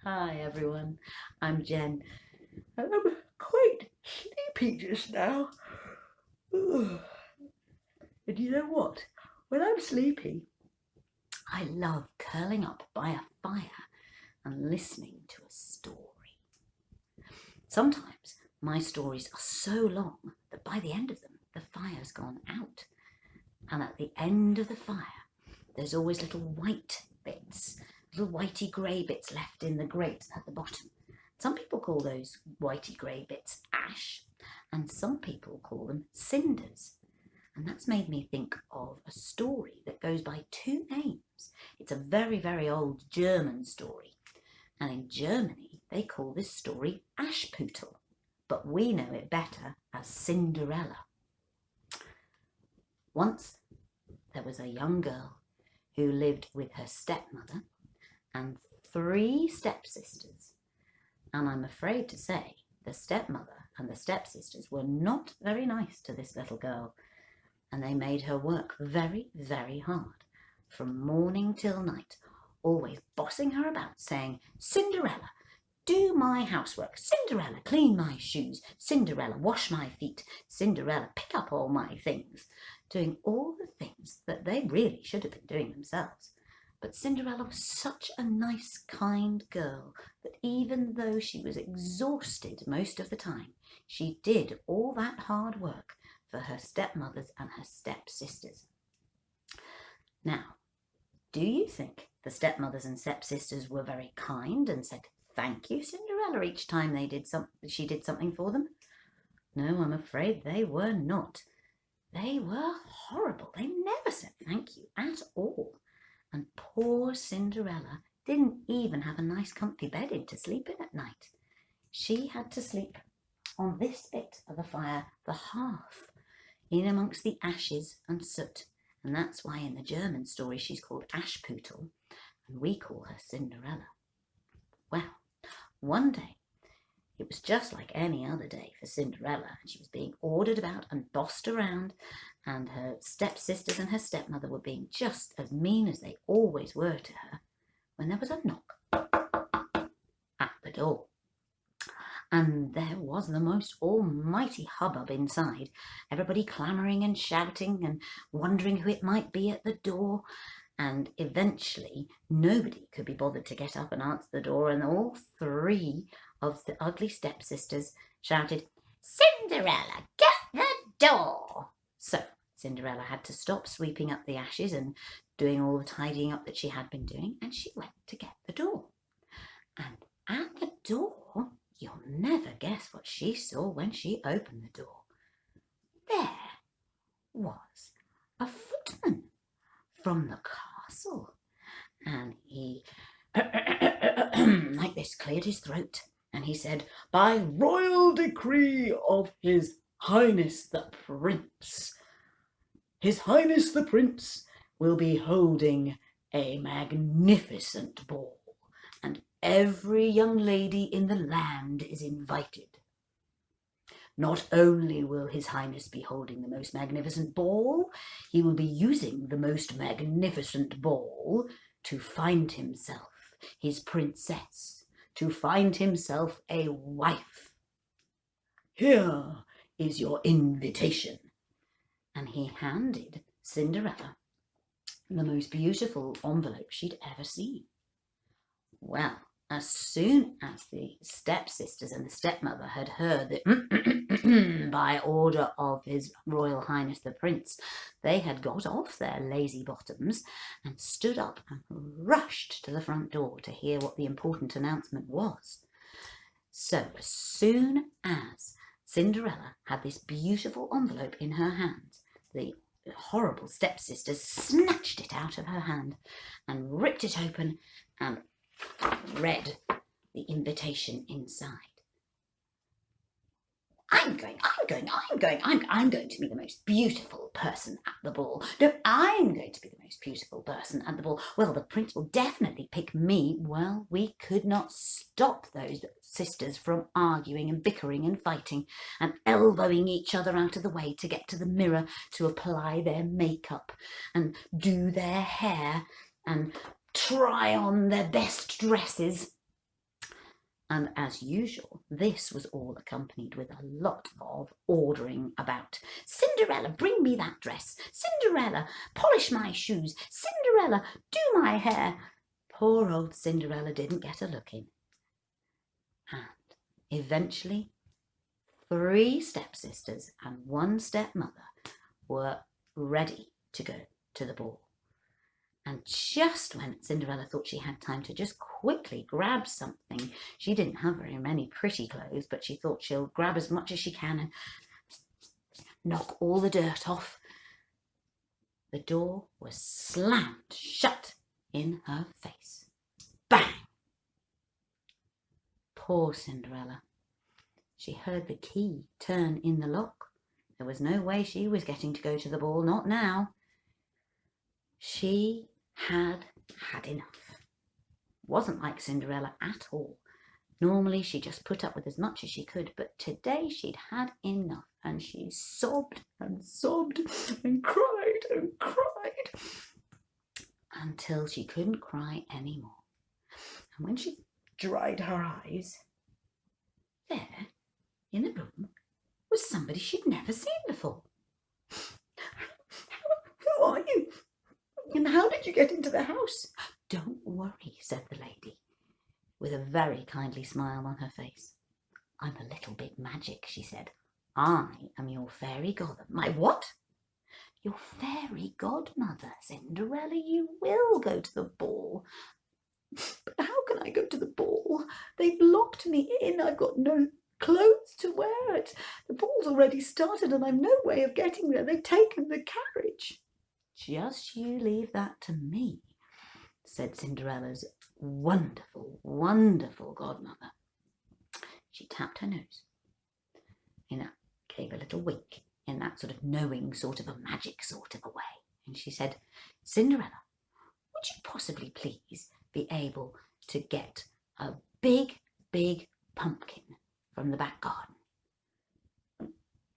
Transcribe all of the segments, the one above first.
Hi everyone, I'm Jen. I'm quite sleepy just now. Ugh. And you know what? When I'm sleepy, I love curling up by a fire and listening to a story. Sometimes my stories are so long that by the end of them, the fire's gone out. And at the end of the fire, there's always little white bits, little whitey grey bits left in the grate at the bottom. Some people call those whitey grey bits ash, and some people call them cinders. And that's made me think of a story that goes by two names. It's a very, very old German story. And in Germany, they call this story Ashputtel, but we know it better as Cinderella. Once there was a young girl who lived with her stepmother and three stepsisters. And I'm afraid to say the stepmother and the stepsisters were not very nice to this little girl, and they made her work very, very hard, from morning till night, always bossing her about, saying, "Cinderella, do my housework. Cinderella, clean my shoes. Cinderella, wash my feet. Cinderella, pick up all my things," doing all the things that they really should have been doing themselves. But Cinderella was such a nice, kind girl that even though she was exhausted most of the time, she did all that hard work for her stepmothers and her stepsisters. Now, do you think the stepmothers and stepsisters were very kind and said, "Thank you, Cinderella," each time she did something for them? No, I'm afraid they were not. They were horrible. They never said thank you at all. And poor Cinderella didn't even have a nice comfy bed in to sleep in at night. She had to sleep on this bit of the fire, the hearth, in amongst the ashes and soot. And that's why in the German story she's called Ashputtel, and we call her Cinderella. Well, one day, it was just like any other day for Cinderella, and she was being ordered about and bossed around, and her stepsisters and her stepmother were being just as mean as they always were to her, when there was a knock at the door. And there was the most almighty hubbub inside, everybody clamouring and shouting and wondering who it might be at the door. And eventually nobody could be bothered to get up and answer the door, and all three of the ugly stepsisters shouted, "Cinderella, get the door!" So Cinderella had to stop sweeping up the ashes and doing all the tidying up that she had been doing, and she went to get the door. And at the door, you'll never guess what she saw when she opened the door. There was a footman from the castle, and he like this cleared his throat, and he said, "By royal decree of His Highness the Prince, His Highness the Prince will be holding a magnificent ball, and every young lady in the land is invited. Not only will His Highness be holding the most magnificent ball, he will be using the most magnificent ball to find himself his princess, to find himself a wife. Here is your invitation." And he handed Cinderella the most beautiful envelope she'd ever seen. Well, as soon as the stepsisters and the stepmother had heard that by order of His Royal Highness the Prince, they had got off their lazy bottoms and stood up and rushed to the front door to hear what the important announcement was. So as soon as Cinderella had this beautiful envelope in her hands, the horrible stepsisters snatched it out of her hand and ripped it open and read the invitation inside. I'm going to be the most beautiful person at the ball. No, I'm going to be the most beautiful person at the ball. Well, the prince will definitely pick me. Well, we could not stop those sisters from arguing and bickering and fighting and elbowing each other out of the way to get to the mirror to apply their makeup and do their hair and try on their best dresses. And as usual, this was all accompanied with a lot of ordering about. Cinderella, bring me that dress. Cinderella, polish my shoes. Cinderella, do my hair. Poor old Cinderella didn't get a look in. And eventually, 3 stepsisters and 1 stepmother were ready to go to the ball. And just when Cinderella thought she had time to just quickly grab something, she didn't have very many pretty clothes, but she thought she'll grab as much as she can and knock all the dirt off. The door was slammed shut in her face. Bang! Poor Cinderella. She heard the key turn in the lock. There was no way she was getting to go to the ball, not now. She had had enough. Wasn't like Cinderella at all. Normally she just put up with as much as she could, but today she'd had enough, and she sobbed and sobbed and cried until she couldn't cry anymore. And when she dried her eyes, there in the room was somebody she'd never seen before. Who are you? And how did you get into the house? Don't worry, said the lady, with a very kindly smile on her face. I'm a little bit magic, she said. I am your fairy godmother. My what? Your fairy godmother, Cinderella. You will go to the ball. But how can I go to the ball? They've locked me in. I've got no clothes to wear. The ball's already started and I've no way of getting there. They've taken the carriage. Just you leave that to me, said Cinderella's wonderful, wonderful godmother. She tapped her nose, gave a little wink in that sort of knowing sort of a magic sort of a way. And she said, Cinderella, would you possibly please be able to get a big, big pumpkin from the back garden?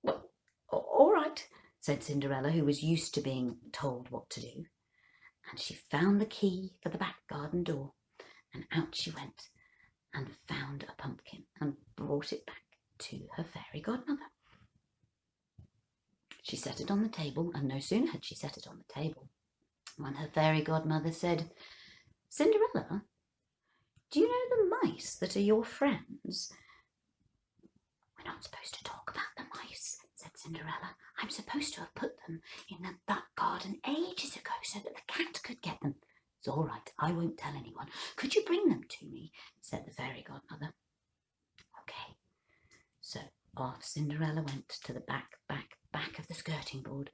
Well, all right, said Cinderella, who was used to being told what to do. And she found the key for the back garden door, and out she went and found a pumpkin and brought it back to her fairy godmother. She set it on the table, and no sooner had she set it on the table when her fairy godmother said, Cinderella, do you know the mice that are your friends? We're not supposed to talk about the mice, said Cinderella. I'm supposed to have put them in the back garden ages ago so that the cat could get them. It's all right, I won't tell anyone. Could you bring them to me? Said the fairy godmother. Okay. So off Cinderella went to the back of the skirting board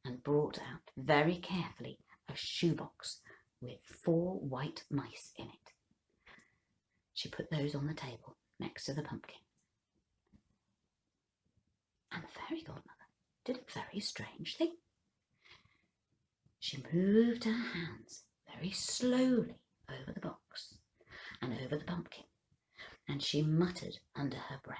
and brought out very carefully a shoebox with 4 white mice in it. She put those on the table next to the pumpkin. And the fairy godmother did a very strange thing. She moved her hands very slowly over the box and over the pumpkin, and she muttered under her breath,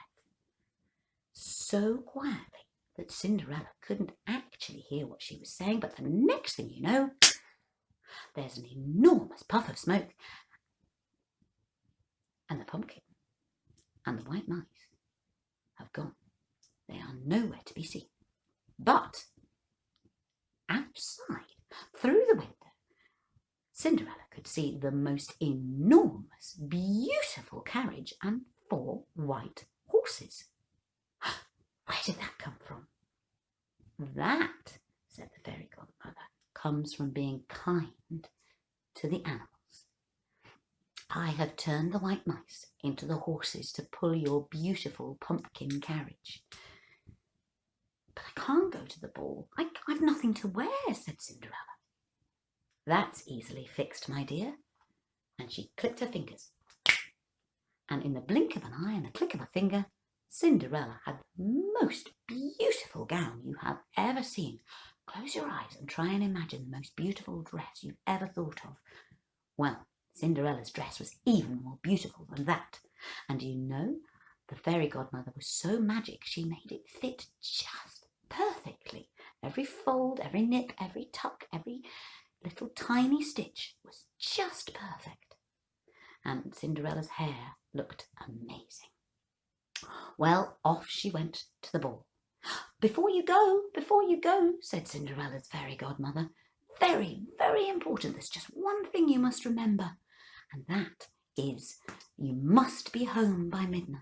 so quietly that Cinderella couldn't actually hear what she was saying, but the next thing you know, there's an enormous puff of smoke, and the pumpkin and the white mice have gone. They are nowhere to be seen. But outside, through the window, Cinderella could see the most enormous, beautiful carriage and 4 white horses. Where did that come from? That, said the fairy godmother, comes from being kind to the animals. I have turned the white mice into the horses to pull your beautiful pumpkin carriage. But I can't go to the ball. I've nothing to wear, said Cinderella. That's easily fixed, my dear. And she clicked her fingers. And in the blink of an eye and the click of a finger, Cinderella had the most beautiful gown you have ever seen. Close your eyes and try and imagine the most beautiful dress you've ever thought of. Well, Cinderella's dress was even more beautiful than that. And you know, the fairy godmother was so magic she made it fit just perfectly. Every fold, every nip, every tuck, every little tiny stitch was just perfect. and Cinderella's hair looked amazing. Well, off she went to the ball. Before you go, said Cinderella's fairy godmother. Very, very important. There's just one thing you must remember, and that is you must be home by midnight.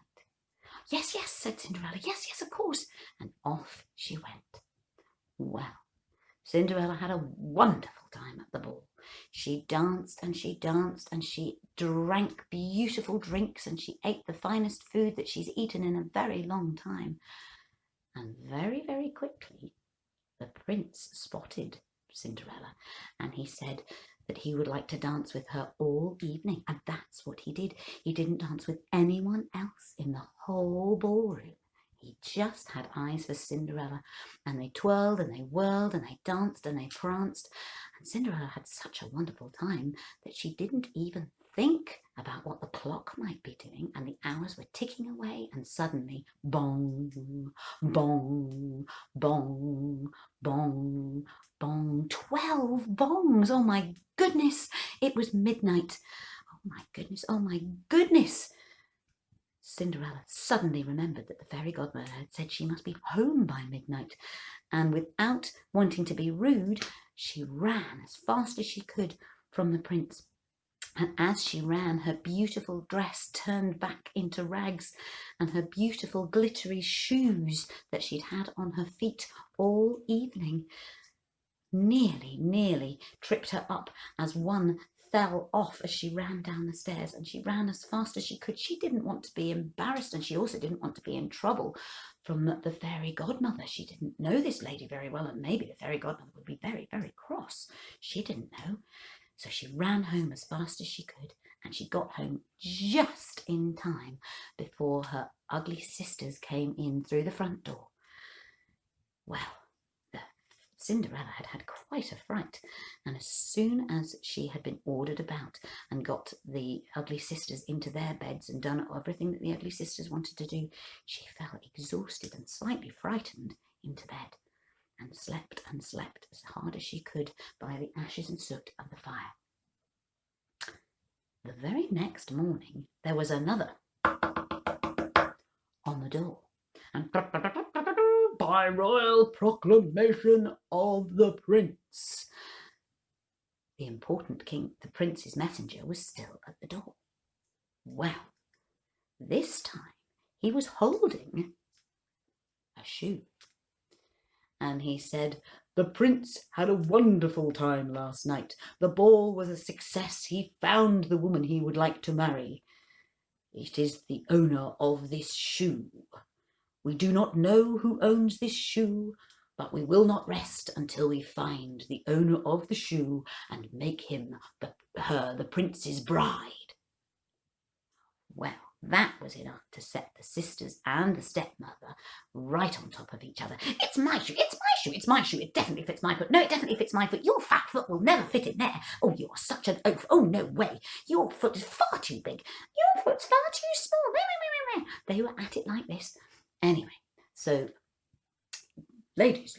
Yes, yes, said Cinderella. Yes, yes, of course. And off she went. Well, Cinderella had a wonderful time at the ball. She danced and she danced and she drank beautiful drinks and she ate the finest food that she's eaten in a very long time. And very, very quickly, the prince spotted Cinderella and he said that he would like to dance with her all evening. And that's what he did. He didn't dance with anyone else in the whole ballroom. He just had eyes for Cinderella, and they twirled and they whirled and they danced and they pranced, and Cinderella had such a wonderful time that she didn't even think about what the clock might be doing, and the hours were ticking away, and suddenly, bong, bong, bong, bong, bong, 12 bongs. Oh my goodness, it was midnight. Oh my goodness, oh my goodness. Cinderella suddenly remembered that the fairy godmother had said she must be home by midnight, and without wanting to be rude, she ran as fast as she could from the prince. And as she ran, her beautiful dress turned back into rags, and her beautiful glittery shoes that she'd had on her feet all evening nearly tripped her up as one fell off as she ran down the stairs, and she ran as fast as she could. She didn't want to be embarrassed, and she also didn't want to be in trouble from the fairy godmother. She didn't know this lady very well, and maybe the fairy godmother would be very, very cross. She didn't know. So she ran home as fast as she could, and she got home just in time before her ugly sisters came in through the front door. Well, Cinderella had had quite a fright, and as soon as she had been ordered about and got the ugly sisters into their beds and done everything that the ugly sisters wanted to do, she fell exhausted and slightly frightened into bed, and slept as hard as she could by the ashes and soot of the fire. The very next morning there was another on the door, and by royal proclamation of the prince. The important king, the prince's messenger, was still at the door. Well, this time he was holding a shoe, and he said, "The prince had a wonderful time last night. The ball was a success. He found the woman he would like to marry. It is the owner of this shoe. We do not know who owns this shoe, but we will not rest until we find the owner of the shoe and make him the prince's bride." Well, that was enough to set the sisters and the stepmother right on top of each other. "It's my shoe, it's my shoe, it's my shoe, it definitely fits my foot. No, it definitely fits my foot. Your fat foot will never fit in there. Oh, you are such an oaf. Oh, no way. Your foot is far too big. Your foot's far too small." They were at it like this. Anyway, so ladies,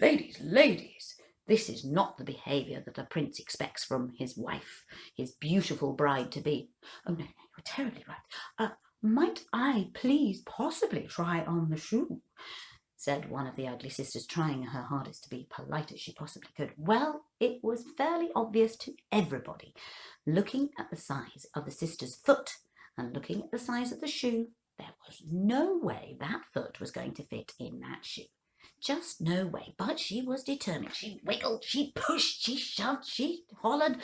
this is not the behaviour that a prince expects from his wife, his beautiful bride to be. "Oh, no, you're terribly right. Might I please possibly try on the shoe?" said one of the ugly sisters, trying her hardest to be polite as she possibly could. Well, it was fairly obvious to everybody, looking at the size of the sister's foot and looking at the size of the shoe, there was no way that foot was going to fit in that shoe. Just no way. But she was determined. She wiggled, she pushed, she shoved, she hollered.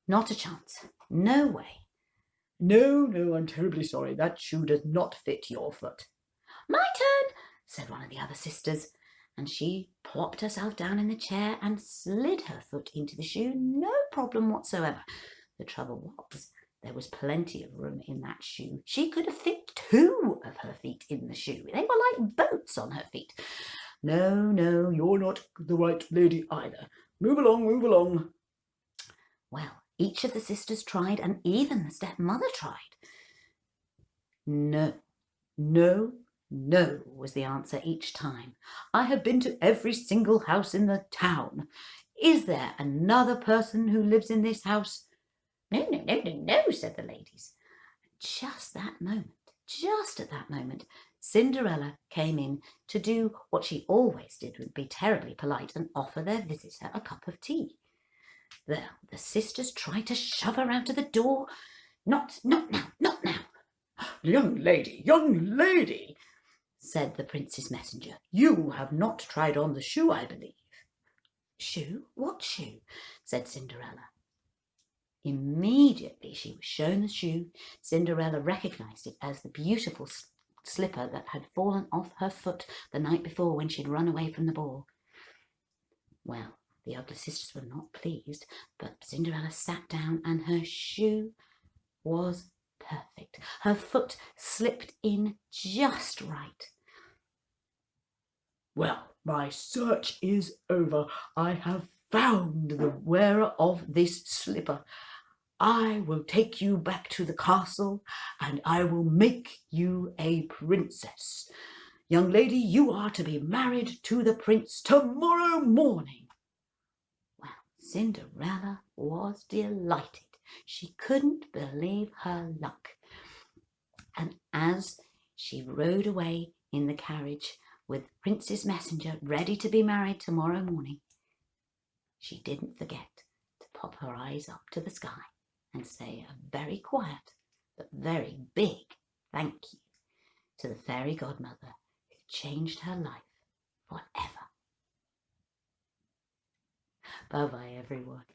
Not a chance. No way. "No, I'm terribly sorry. That shoe does not fit your foot." "My turn," said one of the other sisters, and she plopped herself down in the chair and slid her foot into the shoe, no problem whatsoever. The trouble was, there was plenty of room in that shoe. She could have fit 2 of her feet in the shoe. They were like boats on her feet. No, you're not the right lady either. Move along. Well, each of the sisters tried, and even the stepmother tried. No, was the answer each time. "I have been to every single house in the town. Is there another person who lives in this house?" No, no, no, no, no, said the ladies. Just at that moment, Cinderella came in to do what she always did, would be terribly polite and offer their visitor a cup of tea. Well, the sisters tried to shove her out of the door. Not now, not now. Young lady, said the prince's messenger, you have not tried on the shoe, I believe. Shoe? What shoe? Said Cinderella. Immediately she was shown the shoe, Cinderella recognised it as the beautiful slipper that had fallen off her foot the night before when she'd run away from the ball. Well, the ugly sisters were not pleased, but Cinderella sat down and her shoe was perfect. Her foot slipped in just right. Well, my search is over. I have found the wearer of this slipper. I will take you back to the castle and I will make you a princess. Young lady, you are to be married to the prince tomorrow morning. Well, Cinderella was delighted. She couldn't believe her luck. And as she rode away in the carriage with the prince's messenger ready to be married tomorrow morning, she didn't forget to pop her eyes up to the sky and say a very quiet but very big thank you to the fairy godmother who changed her life forever. Bye-bye, everyone.